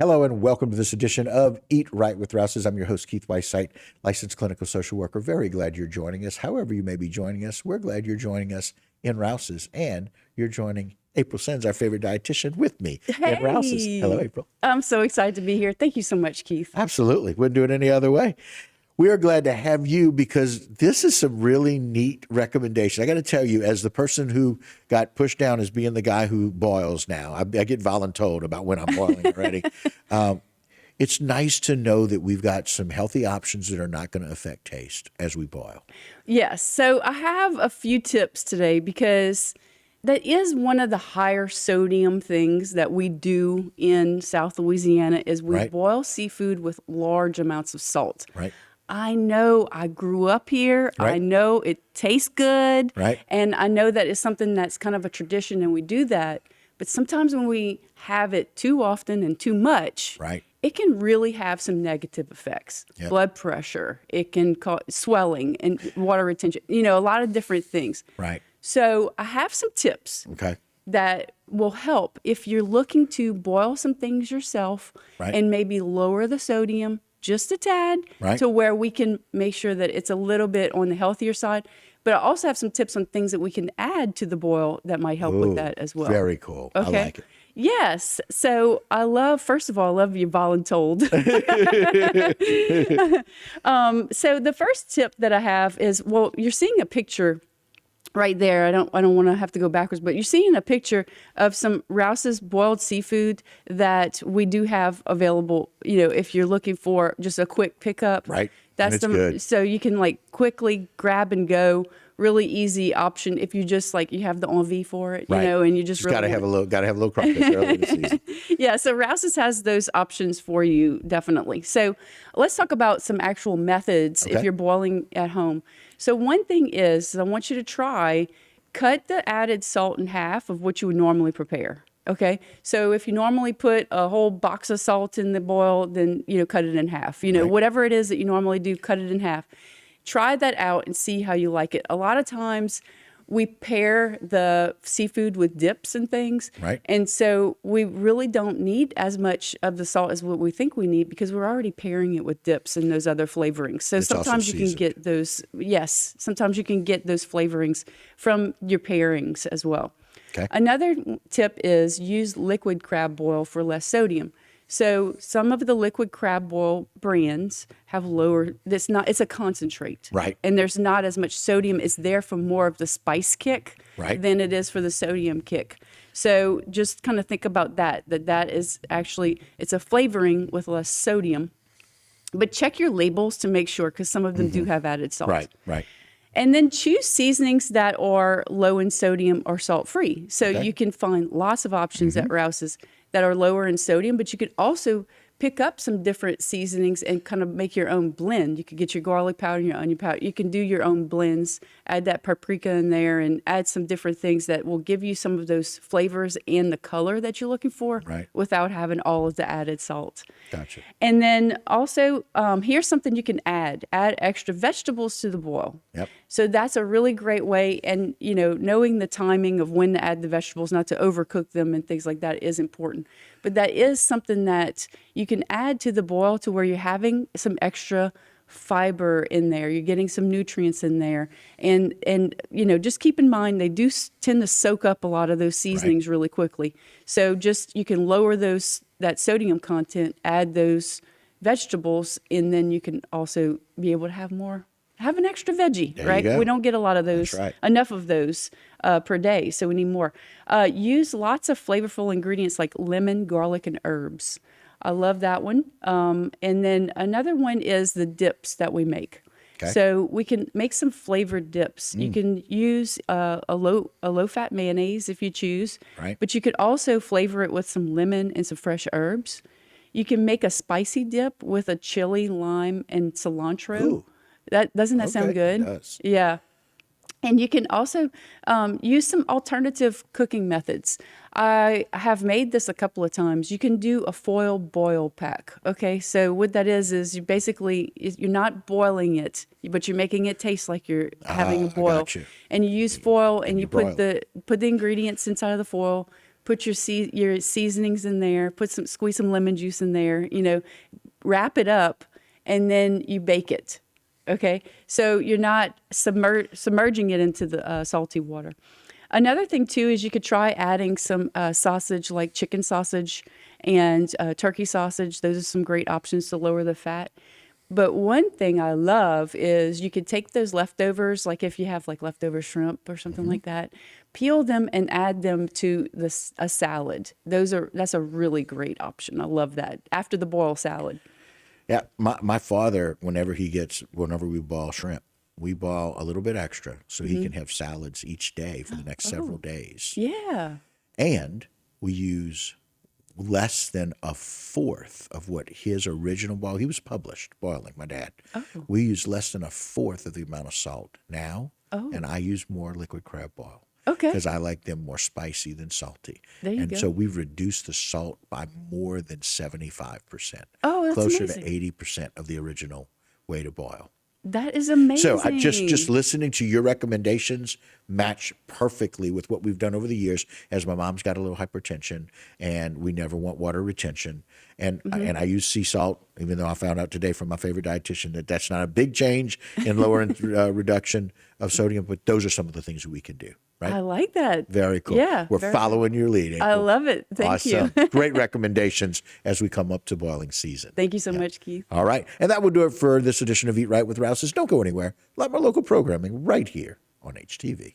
Hello and welcome to this edition of Eat Right with Rouses. I'm your host, Keith Weissite, licensed clinical social worker. Very glad you're joining us. However you may be joining us, we're glad you're joining us in Rouses, and you're joining April Sens, our favorite dietitian, with me in Rouses. Hello, April. I'm so excited to be here. Thank you so much, Keith. Absolutely. Wouldn't do it any other way. We are glad to have you because this is some really neat recommendation. I got to tell you, as the person who got pushed down as being the guy who boils now, I get voluntold about when I'm boiling already. It's nice to know that we've got some healthy options that are not going to affect taste as we boil. Yes. So I have a few tips today because that is one of the higher sodium things that we do in South Louisiana is we boil seafood with large amounts of salt. Right. I know I grew up here. Right. I know it tastes good. Right. And I know that it's something that's kind of a tradition and we do that. But sometimes when we have it too often and too much, it can really have some negative effects. Yep. Blood pressure, it can cause swelling and water retention, a lot of different things. Right. So I have some tips that will help if you're looking to boil some things yourself and maybe lower the sodium just a tad to where we can make sure that it's a little bit on the healthier side. But I also have some tips on things that we can add to the boil that might help with that as well. Very cool. Okay. I like it. Yes. So first of all, I love you voluntold. So the first tip that I have is, you're seeing a picture right there. I don't want to have to go backwards, but you're seeing a picture of some Rouse's boiled seafood that we do have available, if you're looking for just a quick pickup. Right. That's good. So you can quickly grab and go. Really easy option if you just you have the envie for it, and you just really gotta have a little crawfish early in the season. Yeah, so Rouse's has those options for you, definitely. So let's talk about some actual methods if you're boiling at home. So one thing is, I want you to cut the added salt in half of what you would normally prepare. Okay, so if you normally put a whole box of salt in the boil, then cut it in half. Whatever it is that you normally do, cut it in half. Try that out and see how you like it. A lot of times we pair the seafood with dips and things. Right. And so we really don't need as much of the salt as what we think we need because we're already pairing it with dips and those other flavorings. So sometimes you can get those, sometimes you can get those flavorings from your pairings as well. Okay. Another tip is use liquid crab boil for less sodium. So some of the liquid crab boil brands have it's a concentrate. Right. And there's not as much sodium. It's there for more of the spice kick than it is for the sodium kick. So just kind of think about that is actually, it's a flavoring with less sodium. But check your labels to make sure because some of them do have added salt. Right. And then choose seasonings that are low in sodium or salt-free. So you can find lots of options at Rouse's that are lower in sodium, but you could also pick up some different seasonings and kind of make your own blend. You could get your garlic powder, your onion powder. You can do your own blends, add that paprika in there and add some different things that will give you some of those flavors and the color that you're looking for without having all of the added salt. Gotcha. And then also, here's something you can add extra vegetables to the boil. Yep. So that's a really great way. And, knowing the timing of when to add the vegetables, not to overcook them and things like that is important. But that is something that you can add to the boil to where you're having some extra fiber in there. You're getting some nutrients in there. And just keep in mind, they do tend to soak up a lot of those seasonings really quickly. So you can lower that sodium content, add those vegetables, and then you can also be able to have an extra veggie, right? We don't get a lot of those, enough of those per day, so we need more. Use lots of flavorful ingredients like lemon, garlic, and herbs. I love that one. And then another one is the dips that we make. Okay. So we can make some flavored dips. You can use a low-fat mayonnaise if you choose, but you could also flavor it with some lemon and some fresh herbs. You can make a spicy dip with a chili, lime, and cilantro. Ooh. Doesn't that sound good? It does. Yeah. And you can also use some alternative cooking methods. I have made this a couple of times. You can do a foil boil pack. Okay, so what that is you're not boiling it, but you're making it taste like you're having a boil. I got you. And you use foil, and you put the ingredients inside of the foil. put your your seasonings in there, squeeze some lemon juice in there, wrap it up, and then you bake it. Okay, so you're not submerging it into the salty water. Another thing too is you could try adding some sausage, like chicken sausage and turkey sausage. Those are some great options to lower the fat. But one thing I love is you could take those leftovers, like if you have like leftover shrimp or something like that, peel them and add them to a salad. That's a really great option. I love that after the boil salad. Yeah, my father, whenever we boil shrimp, we boil a little bit extra so he can have salads each day for the next several days. Yeah. And we use less than a fourth of what his original boil. He was published boiling, my dad. Oh. We use less than a fourth of the amount of salt now, Oh. and I use more liquid crab boil. Okay. Because I like them more spicy than salty. There you and go. so we've reduced the salt by more than 75%. Oh, that's closer amazing. to 80% of the original way to boil. That is amazing. So I just listening to your recommendations match perfectly with what we've done over the years. As my mom's got a little hypertension, and we never want water retention, and I use sea salt, even though I found out today from my favorite dietitian that that's not a big change in lowering reduction of sodium. But those are some of the things that we can do. Right? I like that. Very cool. Yeah. We're following your lead. I love it. Thank you. Great recommendations as we come up to boiling season. Thank you so much, Keith. All right. And that will do it for this edition of Eat Right with Rouses. Don't go anywhere. Like my local programming right here on HTV.